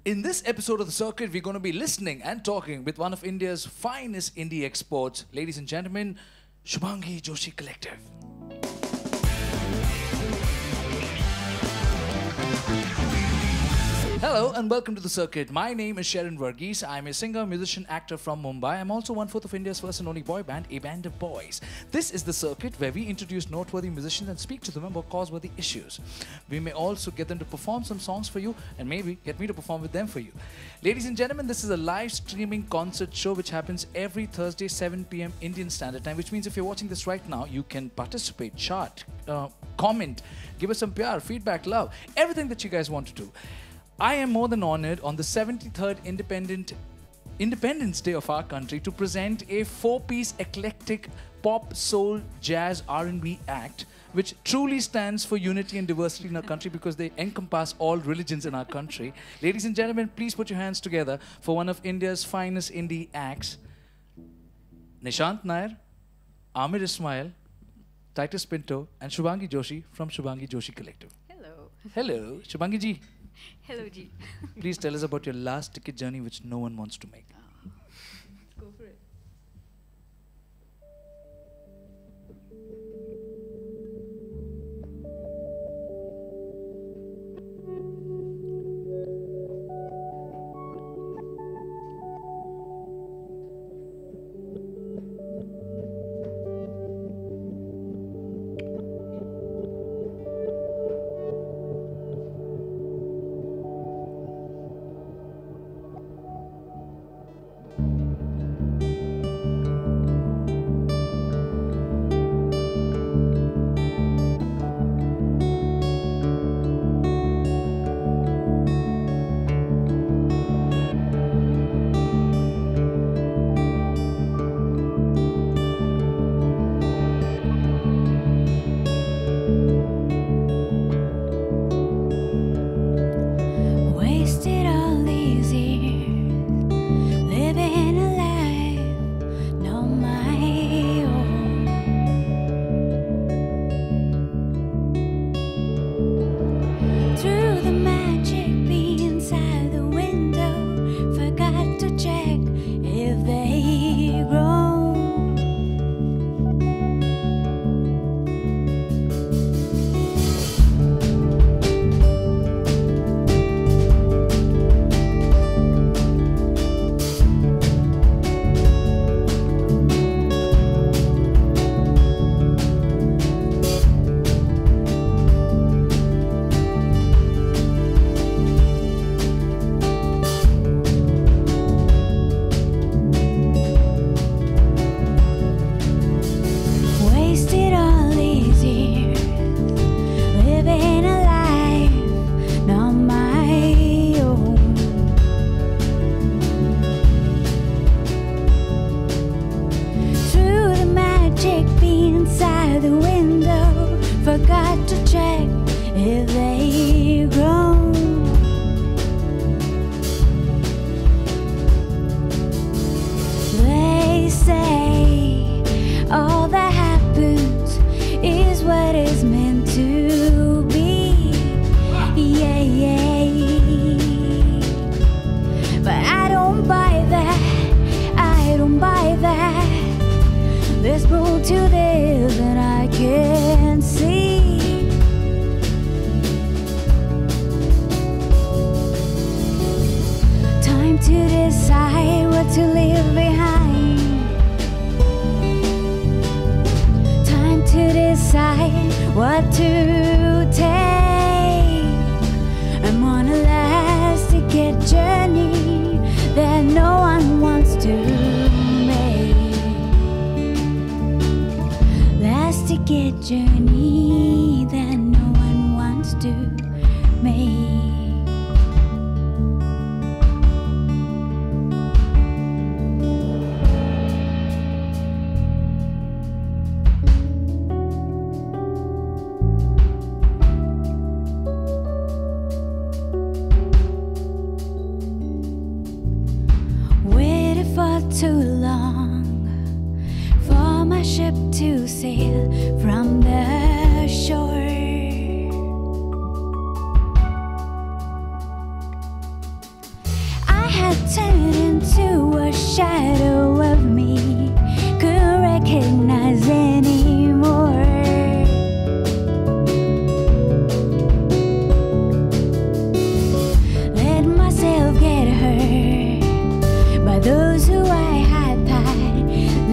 In this episode of The Circuit, we're going to be listening and talking with one of India's finest indie exports. Ladies and gentlemen, Shubhangi Joshi Collective. Hello and welcome to The Circuit. My name is Sherrin Varghese. I'm a singer, musician, actor from Mumbai. I'm also one-fourth of India's first and only boy band, a band of boys. This is The Circuit, where we introduce noteworthy musicians and speak to them about causeworthy issues. We may also get them to perform some songs for you and maybe get me to perform with them for you. Ladies and gentlemen, this is a live streaming concert show which happens every Thursday, 7 p.m. Indian Standard Time, which means if you're watching this right now, you can participate, chart, comment, give us some PR, feedback, love, everything that you guys want to do. I am more than honored on the 73rd Independence Day of our country to present a four-piece eclectic pop, soul, jazz, R&B act which truly stands for unity and diversity in our country because they encompass all religions in our country. Ladies and gentlemen, please put your hands together for one of India's finest indie acts, Nishant Nair, Amir Ismail, Titus Pinto and Shubhangi Joshi from Shubhangi Joshi Collective. Hello. Hello, Shubhangi ji. Hello, Ji. Please tell us about your last ticket journey which no one wants to make. Go for it. From the shore, shadow of me couldn't recognize anymore. Let myself get hurt by those who I had thought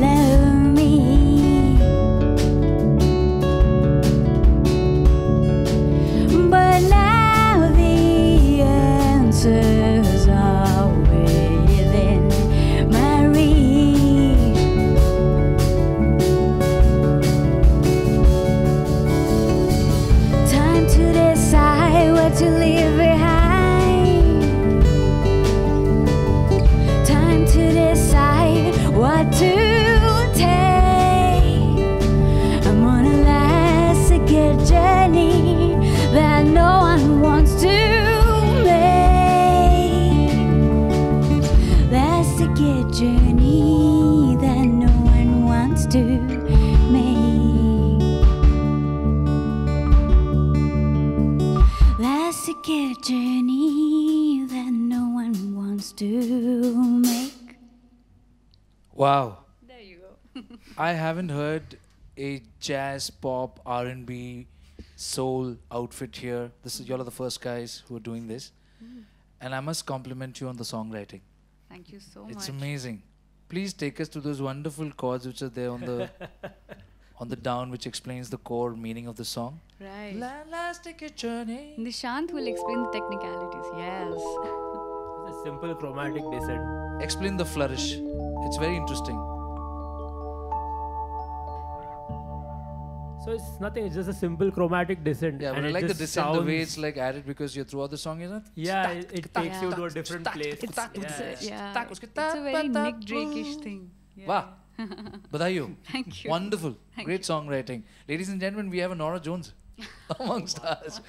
loved me. But now the answers are within my reach. Time to decide what to leave behind. Time to decide what to take. I'm on a last second journey that no one wants to make. Last second journey that no one wants to make. Last second journey that no one wants to make. Wow. There you go. I haven't heard a jazz, pop, R&B, soul outfit here. This is, y'all are the first guys who are doing this. And I must compliment you on the songwriting. Thank you so It's much. amazing. Please take us to those wonderful chords which are there on the on the down, which explains the core meaning of the song. Right. Last ticket journey. Nishant will explain the technicalities. Yes. It's a simple chromatic descent. Explain the flourish. It's very interesting. So it's nothing, it's just a simple chromatic descent. Yeah, but and I it like the just descent, the way sounds- it's like added because you're throughout the song, isn't it? Yeah, it takes you to a different place. It's Yeah. a very Nick Drake-ish thing. Yeah. Wow. Badaiyo. Thank you. Wonderful. Thank Great songwriting. Ladies and gentlemen, we have a Nora Jones amongst us.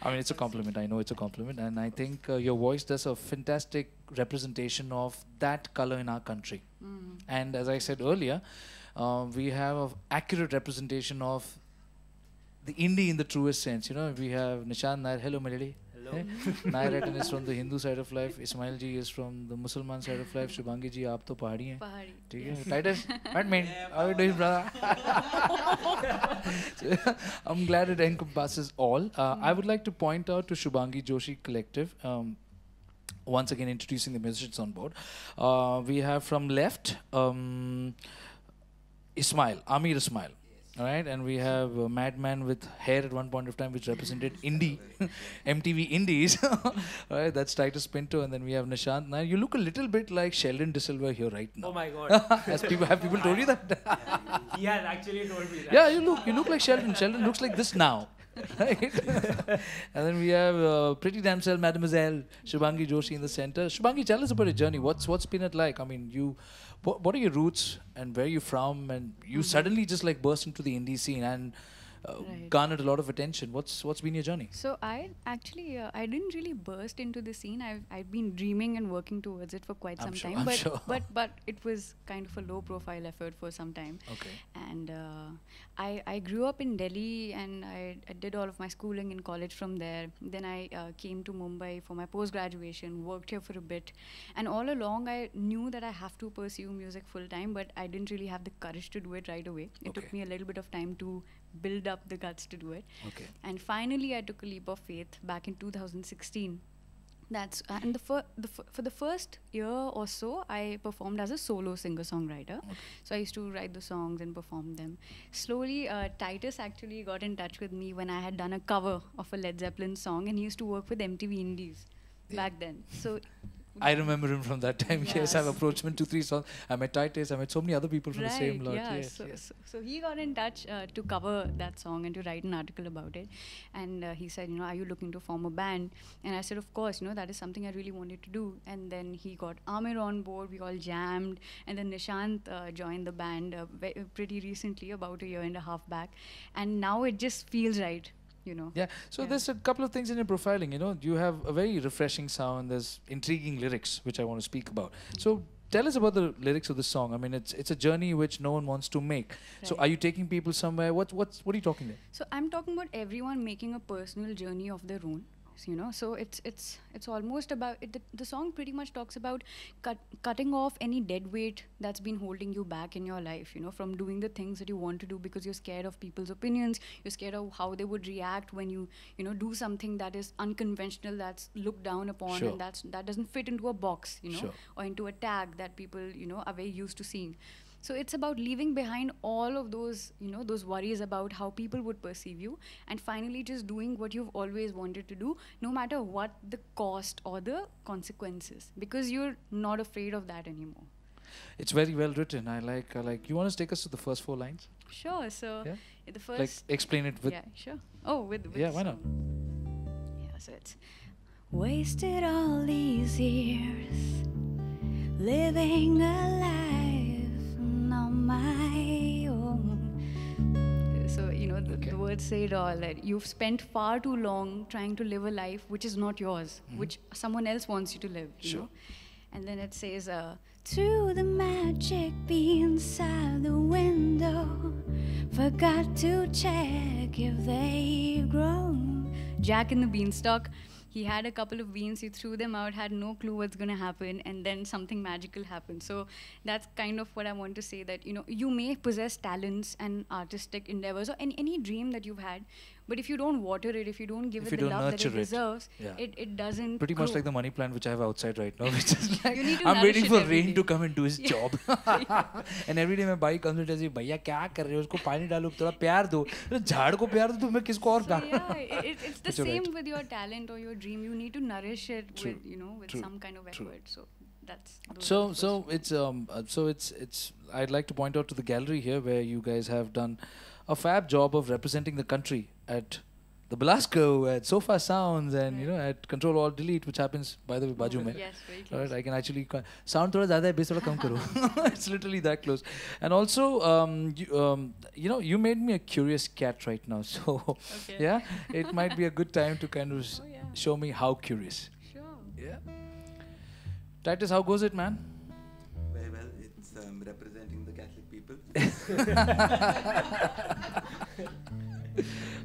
I mean, it's a compliment. I know it's a compliment. And I think your voice does a fantastic representation of that color in our country. And as I said earlier, we have an accurate representation of the indie in the truest sense. You know, we have Nishant Nair. Hello, Melody. Hello. Nair is from the Hindu side of life. Ismail ji is from the Muslim side of life. Shubhangi ji, aap to pahadi hain. Pahari. ठीक है, Titus, admin, how are you doing, brother? I'm glad it encompasses all. I would like to point out to Shubhangi Joshi Collective, once again introducing the musicians on board. We have from left, Ismail, Amir Ismail. All right, and we have a madman with hair at one point of time, which represented indie, MTV Indies. All right, that's Titus Pinto, and then we have Nishant. Now you look a little bit like Sheldon De Silva here right now. Oh my god. Have people told you that? He has actually told me that. Yeah, you look like Sheldon. Sheldon looks like this now. Right? And then we have pretty damsel, Mademoiselle Shubhangi Joshi in the center. Shubhangi, tell us about your journey. What's been it like? I mean, what are your roots and where are you from? And you suddenly just like burst into the indie scene and Right. garnered a lot of attention. What's been your journey? So I actually I didn't really burst into the scene. I've been dreaming and working towards it for quite I'm some sure, time. I'm But sure. but it was kind of a low profile effort for some time. Okay. And I grew up in Delhi and I did all of my schooling in college from there. Then I came to Mumbai for my post graduation, worked here for a bit, and all along I knew that I have to pursue music full time, but I didn't really have the courage to do it right away. It Okay. took me a little bit of time to build up the guts to do it. Okay. And finally, I took a leap of faith back in 2016. That's and for the first year or so, I performed as a solo singer-songwriter. So I used to write the songs and perform them. Slowly, Titus actually got in touch with me when I had done a cover of a Led Zeppelin song, and he used to work with MTV Indies back then. So I remember him from that time. Yes, I've Yes. approached him 2-3 songs. I met Titus. I met so many other people from the same lot. Yeah. Yes, So, yes. so he got in touch to cover that song and to write an article about it. And he said, are you looking to form a band? And I said, of course, that is something I really wanted to do. And then he got Amir on board. We all jammed. And then Nishant joined the band pretty recently, about a year and a half back. And now it just feels right. Yeah, so Yeah. there's a couple of things in your profiling. You have a very refreshing sound. There's intriguing lyrics, which I want to speak about. So tell us about the lyrics of the song. I mean, it's a journey which no one wants to make. So Right. are you taking people somewhere? What are you talking there? So I'm talking about everyone making a personal journey of their own. you know. So it's almost about it, the song pretty much talks about cutting off any dead weight that's been holding you back in your life, you know, from doing the things that you want to do because you're scared of people's opinions, you're scared of how they would react when you know, do something that is unconventional, that's looked down upon, Sure. and that doesn't fit into a box, you know, Sure. or into a tag that people, you know, are very used to seeing. So it's about leaving behind all of those, you know, those worries about how people would perceive you, and finally just doing what you've always wanted to do, no matter what the cost or the consequences, because you're not afraid of that anymore. It's very well written. I like. You want to take us to the first 4 lines? Sure. So Yeah? the first. Like explain it with. Yeah, sure. Oh, with Yeah, why not? Yeah, so it's wasted all these years living a life on my own. So, you know, the words say it all, that you've spent far too long trying to live a life which is not yours, which someone else wants you to live, you Sure. know. And then it says, through the magic beans out the window, forgot to check if they've grown. Jack in the Beanstalk, he had a couple of beans, he threw them out, had no clue what's going to happen, and then something magical happened. So that's kind of what I want to say, that, you know, you may possess talents and artistic endeavors or any dream that you've had, but if you don't water it, if you don't give If it you the don't love that nurture it it, deserves, yeah. it doesn't Pretty much grow. like the money plant which I have outside right now, which is like You need to I'm waiting nourish for it every rain day. to come and do his job. And every day my bike comes and tells me, भैया क्या कर रहे हो, उसको पानी डालो, थोड़ा प्यार दो. तो झाड़ को प्यार दो तो मैं किसको और So प्यार. yeah, it's the But you're same right. with your talent or your dream. You need to nourish it True. with, you know, with True. some kind of True. effort. So that's those So are the so it's I'd like to point out to the gallery here where you guys have done a fab job of representing the country at the Belasco, at Sofa Sounds, and you know, at Control Alt Delete, which happens by the way first. बाजू में. Yes, very All close. right, I can actually sound थोड़ा ज़्यादा है, bass थोड़ा कम करो. It's literally that close. And also, you know, you made me a curious cat right now. So Okay. yeah, it might be a good time to kind of Oh, yeah. show me how curious. Sure. Yeah. Titus, how goes it, man? Very well. It's representing the Catholic people.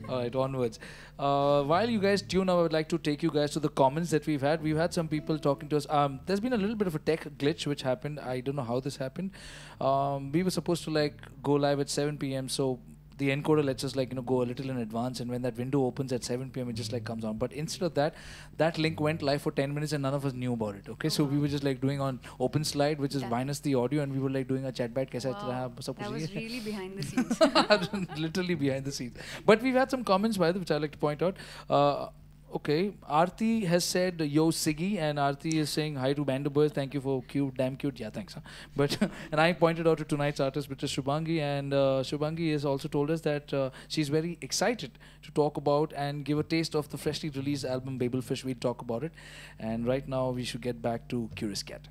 All right, onwards. While you guys tune, I would like to take you guys to the comments that we've had. We've had some people talking to us. There's been a little bit of a tech glitch which happened. I don't know how this happened. We were supposed to like go live at 7 p.m. So the encoder lets us like, you know, go a little in advance, and when that window opens at 7 p.m. it just like comes on. But instead of that, that link went live for 10 minutes and none of us knew about it. Okay, so we were just like doing on open slide, which is That- minus the audio, and we were like doing a chat bat. Kaisa chala hai, sab That kuch was hi hai. really behind the scenes. Literally behind the scenes. But we've had some comments by the way, which I'd like to point out. Okay, Aarti has said yo Siggy, and Aarti is saying hi to Band of Boys. Thank you for cute, damn cute. Yeah, thanks. Huh? But and I pointed out to tonight's artist, which is Shubhangi, and Shubhangi has also told us that she's very excited to talk about and give a taste of the freshly released album Babel Fish. We'll talk about it, and right now we should get back to Curious Cat.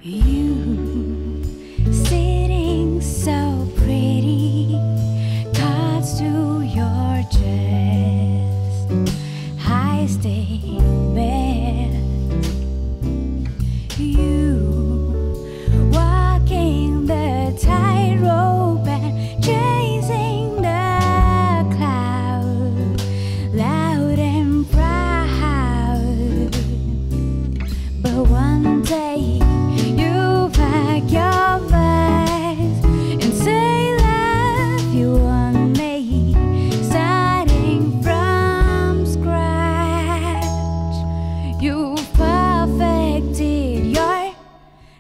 You sitting so pretty, cards to your chest, high stay bed. You walking the tightrope and chasing the cloud, loud and proud. But one day you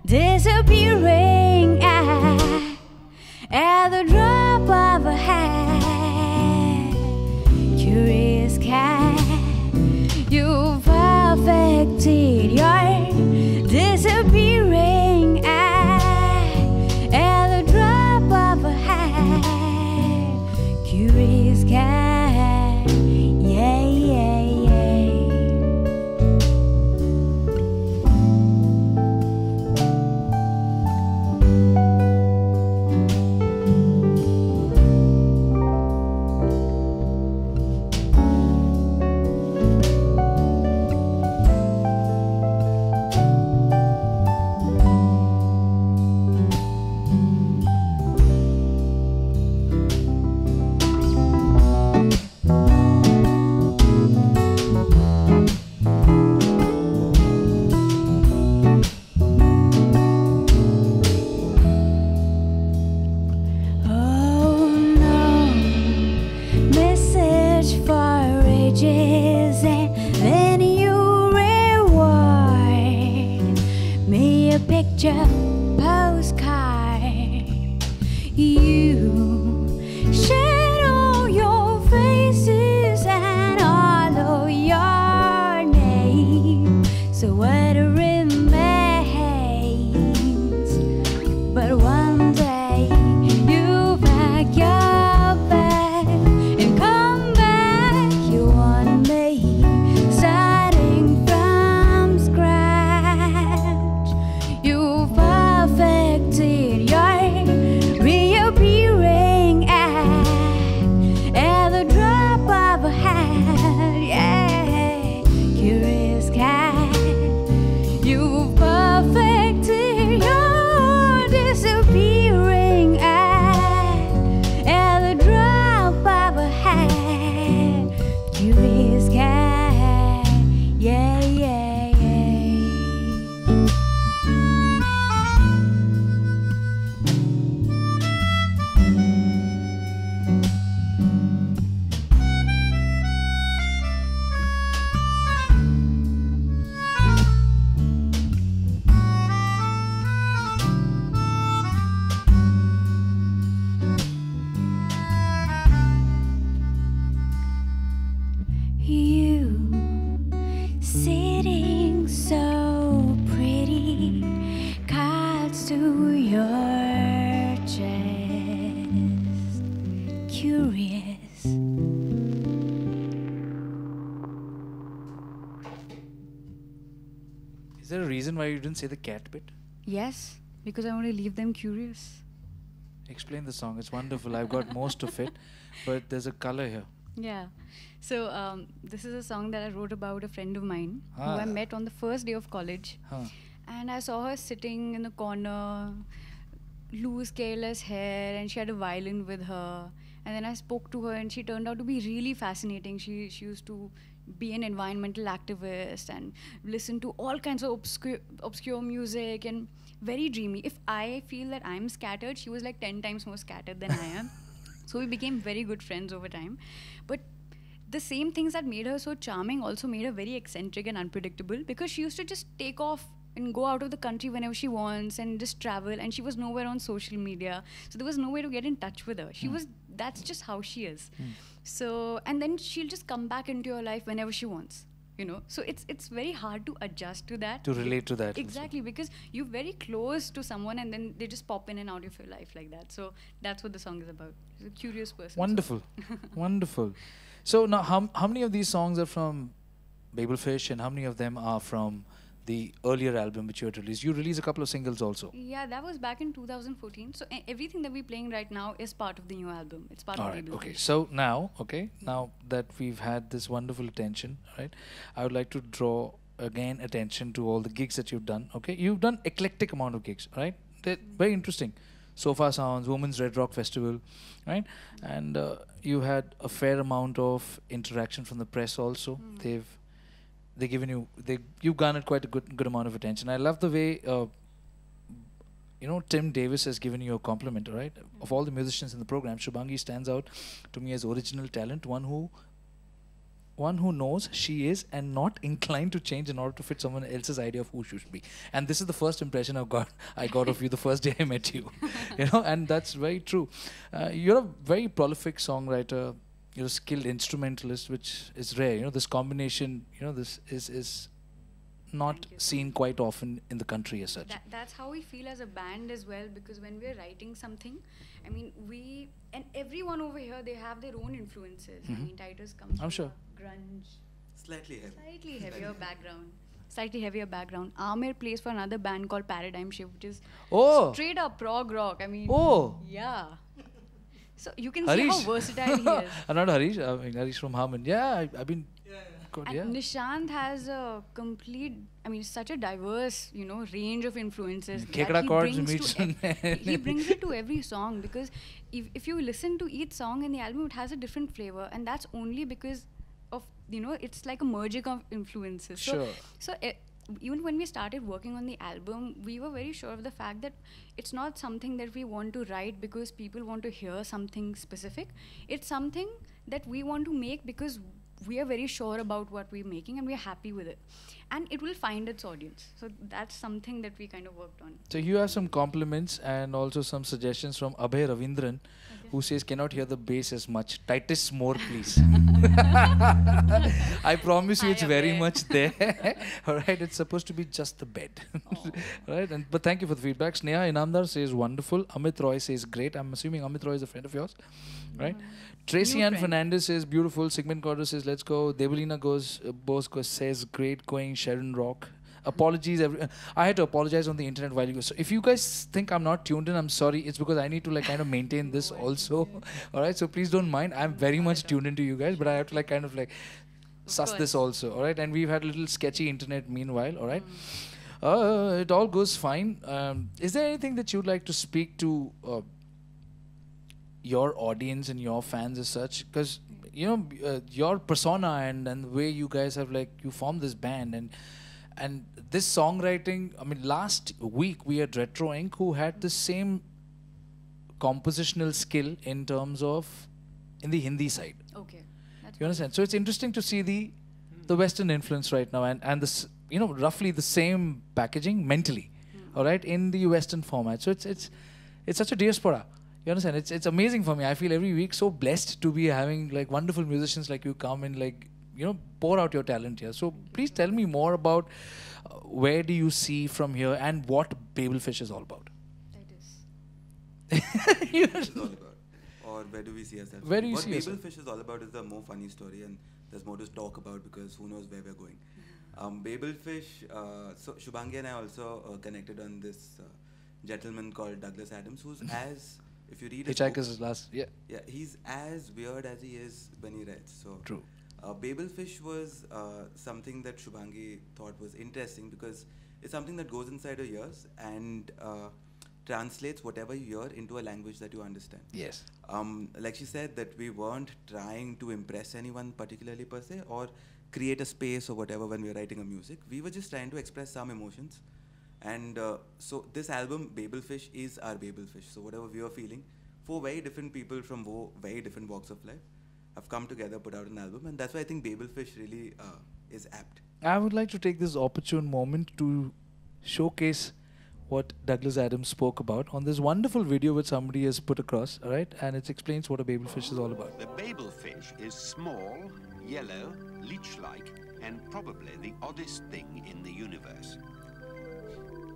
disappearing at the drop of a hat. Curious cat, you perfected your disappearing at the drop of a hat. Curious cat, yeah, yeah, yeah. Oh no, message for ages, and then you reward me a picture postcard. You shed all your faces and all of your name. So what remains? But one day you pack your bag and come back. You want me starting from scratch. You perfected your reappearing at the drop of a hat. Yeah, curious cat, you perfected your disappearing at the drop of a hat. Curious cat, yeah, yeah, yeah. You sitting so pretty, cards to your chest. Curious. Is there a reason why you didn't say the cat bit? Yes, because I want to leave them curious. Explain the song. It's wonderful. I've got most of it, but there's a color here. Yeah. So this is a song that I wrote about a friend of mine who I Ah. met on the first day of college. Huh. And I saw her sitting in the corner, loose, careless hair, and she had a violin with her. And then I spoke to her, and she turned out to be really fascinating. She used to be an environmental activist and listen to all kinds of obscure music and very dreamy. If I feel that I'm scattered, she was like 10 times more scattered than I am. So we became very good friends over time. But the same things that made her so charming also made her very eccentric and unpredictable, because she used to just take off and go out of the country whenever she wants and just travel, and she was nowhere on social media. So there was no way to get in touch with her. That's just how she is. So, and then she'll just come back into your life whenever she wants. You know, so it's very hard to adjust to that. To relate to that. Exactly, because you're very close to someone and then they just pop in and out of your life like that. So that's what the song is about. She's a curious person. Wonderful. Wonderful. So now how many of these songs are from Babel Fish, and how many of them are from the earlier album which you had released? You released a couple of singles also. Yeah, that was back in 2014. So everything that we're playing right now is part of the new album. It's part All of right. Babel Okay. Fish. So now that we've had this wonderful attention, right, I would like to draw again attention to all the gigs that you've done. Okay, you've done eclectic amount of gigs, right? They're very interesting. Sofa Sounds, Women's Red Rock Festival, right? And you had a fair amount of interaction from the press also. They've given you've garnered quite a good amount of attention. I love the way Tim Davis has given you a compliment, right? Of all the musicians in the program, Shubhangi stands out to me as original talent, one who one who knows she is and not inclined to change in order to fit someone else's idea of who she should be. And this is the first impression I got of you the first day I met you. You know, and that's very true. You're a very prolific songwriter. You're a skilled instrumentalist, which is rare. You know, this combination, you know, this is not seen quite often in the country as such. That's how we feel as a band as well, because when we're writing something, I mean, and everyone over here, they have their own influences. I mean, Titus comes from sure. grunge, Slightly heavy. slightly heavier background. Amir plays for another band called Paradigm Shift, which is straight up prog rock. I mean, yeah. So you can see how versatile he is. Not Harish, I mean Harish from Harman. Yeah, I've been. Good, And Nishant has a complete, I mean, such a diverse, you know, range of influences. Khekda chords meets he brings it to every song, because if you listen to each song in the album, it has a different flavor, and that's only because of, you know, it's like a merging of influences. Sure. So even when we started working on the album, we were very sure of the fact that it's not something that we want to write because people want to hear something specific. It's something that we want to make because we are very sure about what we're making and we're happy with it. And it will find its audience. So that's something that we kind of worked on. So you have some compliments and also some suggestions from Abhay Ravindran, who says, cannot hear the bass as much. Titus more, please. I promise you it's very much there. All right, it's supposed to be just the bed. Right, but thank you for the feedback. Sneha Inamdar says wonderful. Amit Roy says great. I'm assuming Amit Roy is a friend of yours, right? Tracy Ann Fernandez says beautiful. Sigmund Corder says let's go. Debolina Bosco says great going. Sherrin Rock. Apologies, I had to apologize on the internet while you go. So if you guys think I'm not tuned in, I'm sorry. It's because I need to like kind of maintain this also. All right, so please don't mind. I'm very much tuned into you guys, but I have to like kind of like suss this also. All right, and we've had a little sketchy internet meanwhile. All right, it all goes fine. Is there anything that you'd like to speak to your audience and your fans as such? Because you know your persona and the way you guys have like you formed this band and this songwriting, I mean, last week we had Retro Inc. who had the same compositional skill in terms of in the Hindi side. Okay. You understand? So it's interesting to see the Western influence right now and this, you know, roughly the same packaging mentally, all right, in the Western format. So it's such a diaspora. You understand? It's amazing for me. I feel every week so blessed to be having like wonderful musicians like you come and like, you know, pour out your talent here. So please tell me more about where do you see from here and what Babel Fish is all about. Is all about, or where do we see ourselves? Where do you what see Babel yourself? Fish is all about is the more funny story, and there's more to talk about because who knows where we're going. Babel Fish, so Shubhangi and I also connected on this gentleman called Douglas Adams, who's as, if you read his book, Hitchhiker's last, yeah, he's as weird as he is when he writes. So true. Babel Fish was something that Shubhangi thought was interesting because it's something that goes inside your ears and translates whatever you hear into a language that you understand. Yes. Like she said, that we weren't trying to impress anyone particularly per se or create a space or whatever when we were writing a music. We were just trying to express some emotions. And so this album, Babel Fish, is our Babel Fish. So whatever we were feeling, four very different people from very different walks of life have come together, put out an album, and that's why I think Babel Fish really is apt. I would like to take this opportune moment to showcase what Douglas Adams spoke about on this wonderful video which somebody has put across, all right? And it explains what a Babel Fish is all about. The Babel fish is small, yellow, leech-like, and probably the oddest thing in the universe.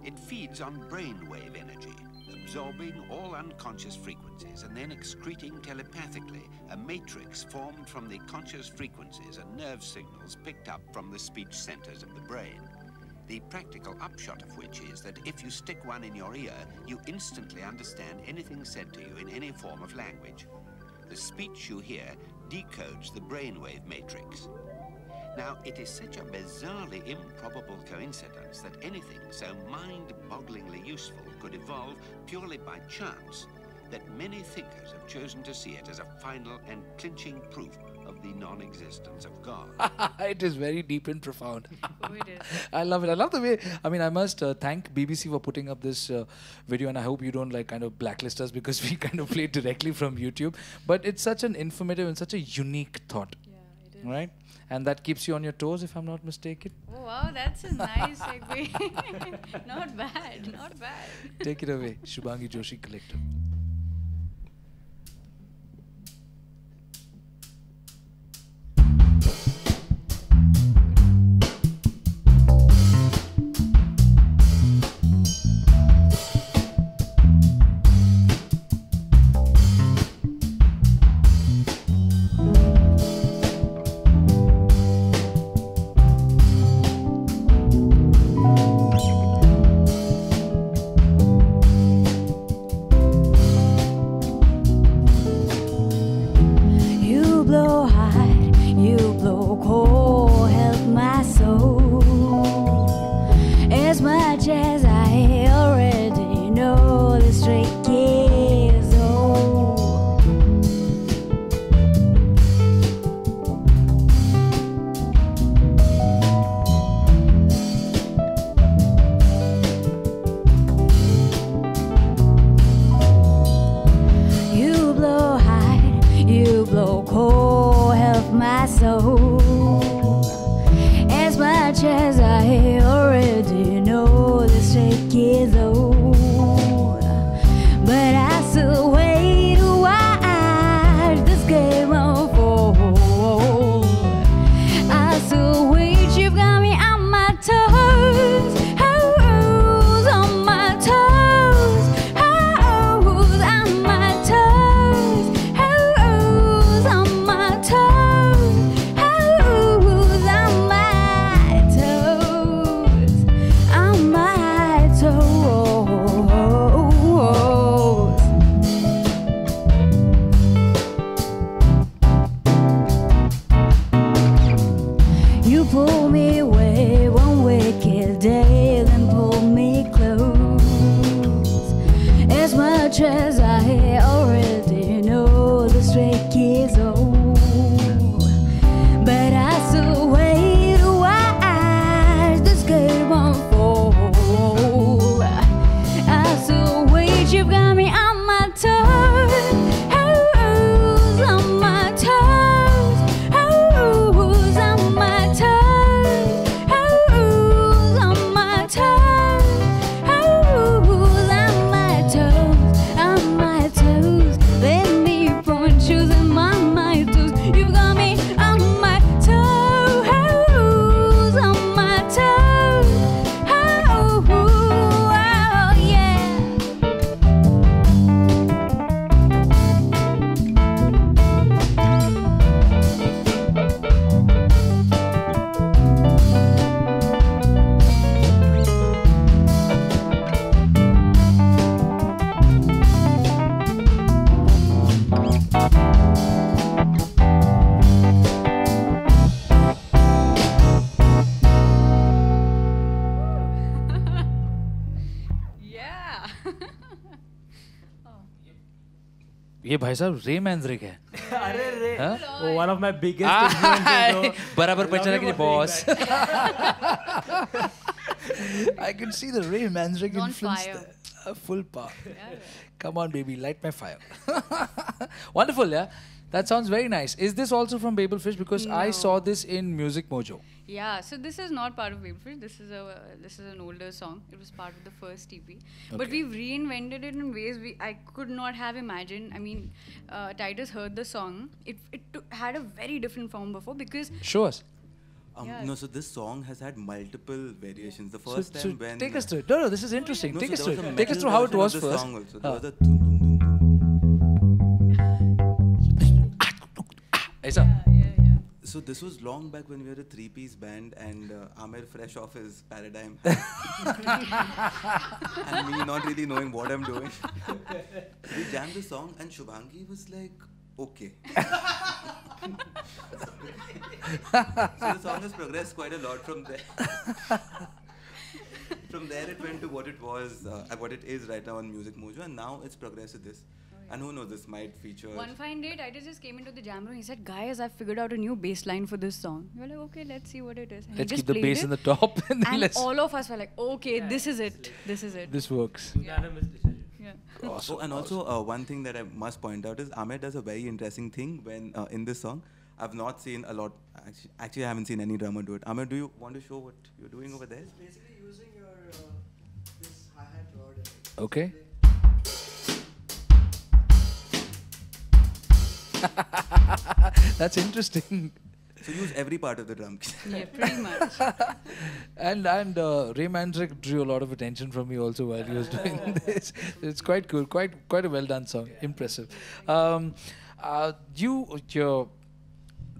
It feeds on brainwave energy, absorbing all unconscious frequencies and then excreting telepathically a matrix formed from the conscious frequencies and nerve signals picked up from the speech centers of the brain. The practical upshot of which is that if you stick one in your ear, you instantly understand anything said to you in any form of language. The speech you hear decodes the brainwave matrix. Now, it is such a bizarrely improbable coincidence that anything so mind-bogglingly useful could evolve purely by chance that many thinkers have chosen to see it as a final and clinching proof of the non-existence of God. It is very deep and profound. Oh, it is. I love it. I love the way, I mean, I must thank BBC for putting up this video, and I hope you don't like kind of blacklist us because we kind of played directly from YouTube. But it's such an informative and such a unique thought. Yeah, it right? And that keeps you on your toes, if I'm not mistaken. Oh wow, that's a nice segue. Not bad, not bad. Take it away, Shubhangi Joshi Collective. ये भाई साहब रे मैंड्रिक है. अरे रे, one of my biggest influences. बराबर पहचाना कि boss. I can see the Ray Manzarek influence there. Full power. Yeah. Come on, baby, light my fire. Wonderful, yeah. That sounds very nice. Is this also from Babel Fish? Because I saw this in Music Mojo. Yeah, so this is not part of Babel Fish. This is an older song. It was part of the first EP. Okay. But we've reinvented it in ways I could not have imagined. I mean, Titus heard the song. It had a very different form before because... Show us. No, so this song has had multiple variations. The first time when... Take us through it. No, this is interesting. Take us through it. Take us through how it was first. So this was long back when we were a three-piece band and Amir fresh off his Paradigm and me not really knowing what I'm doing. We jammed the song and Shubhangi was like, okay. So the song has progressed quite a lot from there. From there it went to what it was, what it is right now on Music Mojo, and now it's progressed to this. And who knows, this might feature... One fine day, Titus just came into the jam room. He said, guys, I've figured out a new bass line for this song. We were like, okay, let's see what it is. And let's keep the bass in the top. And all of us were like, okay, this is it. This is it. This works. Unanimous decision. Yeah. Awesome. And also, one thing that I must point out is Ahmed does a very interesting thing when in this song. I've not seen a lot. Actually, I haven't seen any drummer do it. Amir, do you want to show what you're doing over there? It's basically using your this hi-hat rod. Okay. That's interesting. So use every part of the drum kit. Yeah, pretty much. And Ray Mandrake drew a lot of attention from me also while he was doing this. It's quite cool, quite a well done song, impressive.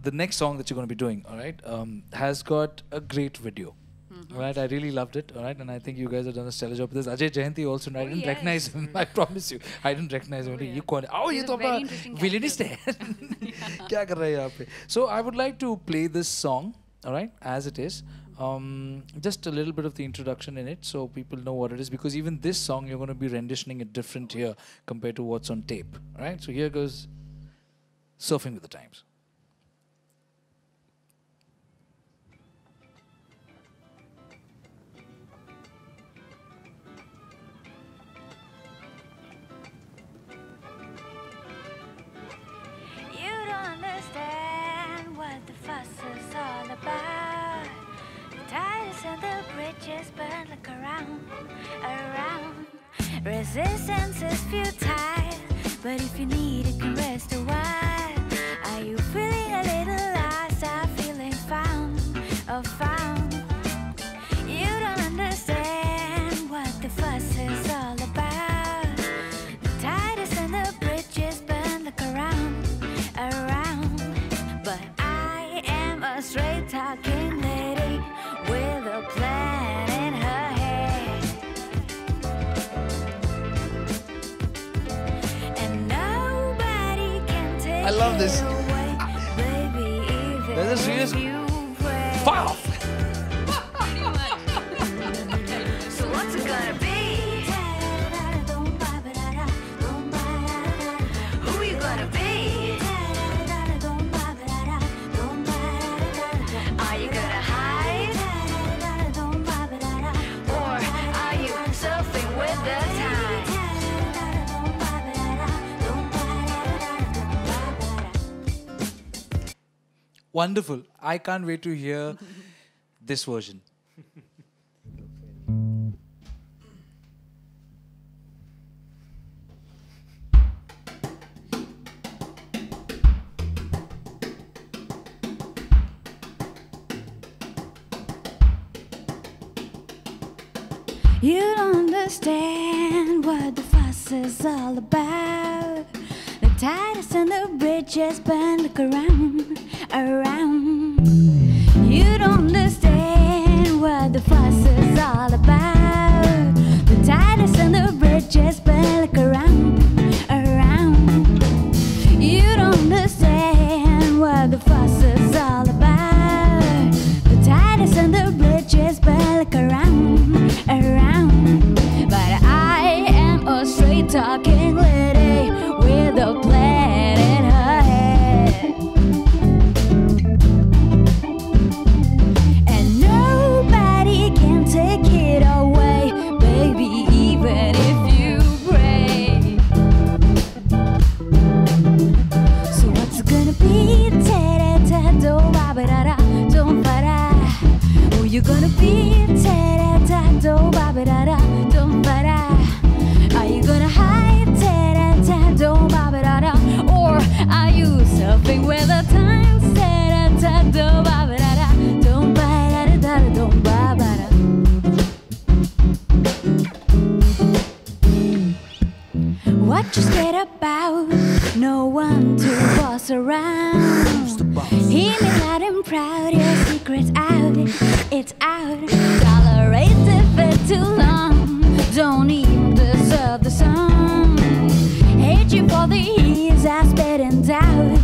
The next song that you're going to be doing, all right, has got a great video. All right, I really loved it. All right, and I think you guys have done a stellar job with this. Ajay Jayanti also, I didn't recognize him. I promise you, I didn't recognize him. You call it. Oh, He's ये a तो very अपना interesting villainist है. क्या कर रहा है यहाँ पे? So I would like to play this song, all right, as it is. Just a little bit of the introduction in it, so people know what it is. Because even this song, you're going to be renditioning it different here compared to what's on tape. All right, so here goes Surfing with the Times. And the bridges burn like around. Resistance is futile, but if you need it, can rest a while. Are you feeling a little lost? Are feeling found? You don't understand what the fuss is all about. The tightest and the bridges burn like around. But I am a straight talking lady with a plan in her head, and nobody can take I love this. it away, baby, even There's a serious if you pray. Wow. So what's it gonna be? Who you gonna be? Are you gonna hide? Or are you surfing with the times? Wonderful. I can't wait to hear this version. You don't understand what the fuss is all about. The tightest and the bridges burn like around. You don't understand what the fuss is all about. The tightest and the bridges burn like around. You don't understand what the fuss is all about. The tightest and the bridges burn like around. But I am a straight talking lady with a plan in her head, and nobody can take it away, baby, even if you pray. So what's it gonna be? Don't para. Who you gonna be? Don't para. Are you gonna hide? Don't para. Or are you surfing with the times? Don't para. Don't para. What you scared about? No one to boss around. Hear me loud and proud, your secret's out, it's out. Tolerate if it's too long, don't even deserve the song. Hate you for the years I spent in doubt.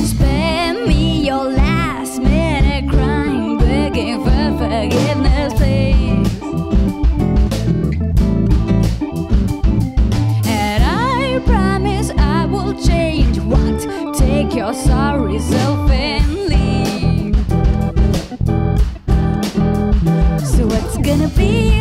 Spare me your last minute crying, begging for forgiveness, please. And I promise I will change. What? Take your sorry self and leave. So what's gonna be?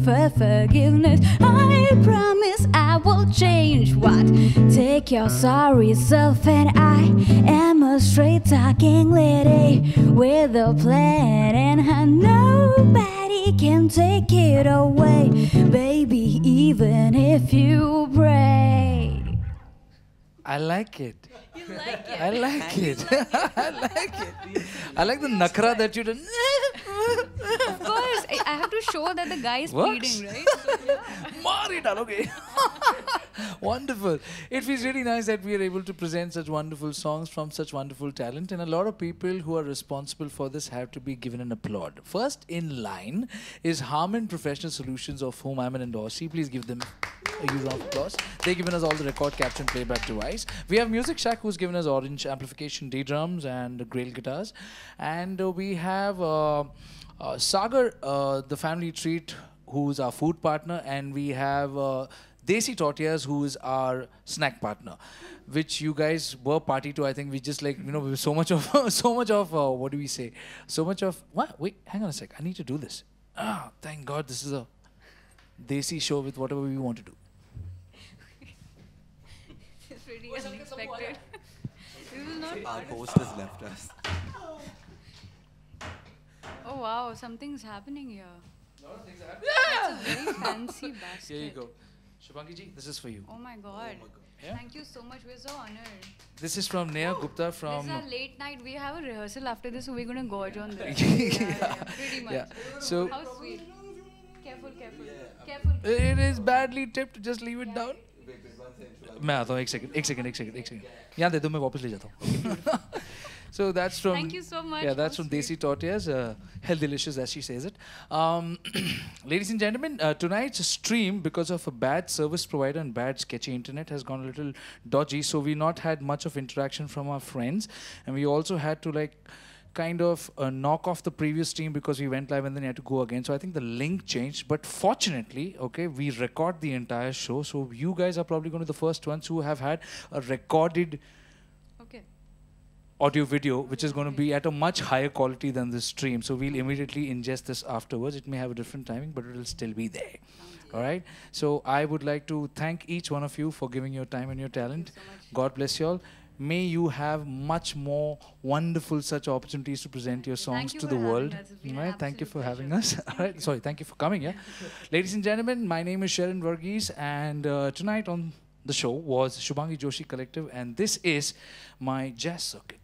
for forgiveness. I promise I will change. What? Take your sorry self, and I am a straight talking lady with a plan, and nobody can take it away, baby, even if you pray. I like it. You like it? I like it. I like it. I like the nakra that you did. Of course, I have to show that the guy is Works. pleading, right? So, yeah. Mari daloge. Wonderful. It feels really nice that we are able to present such wonderful songs from such wonderful talent, and a lot of people who are responsible for this have to be given an applaud. First in line is Harman Professional Solutions, of whom I'm an endorsee. Please give them a huge round of applause. They've given us all the record capture and playback device. We have MusikShack, who's given us orange amplification, Ddrums and Grail guitars. And we have Sagar, the family treat, who's our food partner, and we have Desi Tortillas, who is our snack partner, which you guys were party to. I think we just like, with so much of, what do we say? So much of, what? Wait, hang on a sec. I need to do this. Ah, thank God this is a Desi show with whatever we want to do. It's pretty unexpected. This is not. Our host has left us. Oh wow, something's happening here. lot of things are That's a very fancy basket. Here you go. Shubhangi ji, this is for you. Oh my god. Yeah? Thank you so much. We're so honored. This is from Neha Gupta from... This is our late night. We have a rehearsal after this, so we're going to gorge on this. Pretty much. Yeah. So How sweet. Careful, careful. Careful. it is badly tipped. Just leave it down. मैं आता हूँ एक second यहाँ दे दो मैं वापस ले जाता हूँ. So that's from... Thank you so much. Yeah, that's How from sweet. Desi Tortillas. Hell delicious, as she says it. Ladies and gentlemen, tonight's stream, because of a bad service provider and bad sketchy internet, has gone a little dodgy. So we not had much of interaction from our friends. And we also had to like kind of knock off the previous stream because we went live and then had to go again. So I think the link changed. But fortunately, okay, we record the entire show. So you guys are probably going to be the first ones who have had a recorded audio video, which is going to be at a much higher quality than this stream. So we'll immediately ingest this afterwards. It may have a different timing, but it will still be there. All right. So I would like to thank each one of you for giving your time and your talent. God bless you all. May you have much more wonderful such opportunities to present your songs to the world. Right? Thank you for having us. All right. Sorry. Thank you for coming. Yeah. Ladies and gentlemen, my name is Sherrin Varghese, and tonight on the show was Shubhangi Joshi Collective, and this is my jazz circuit.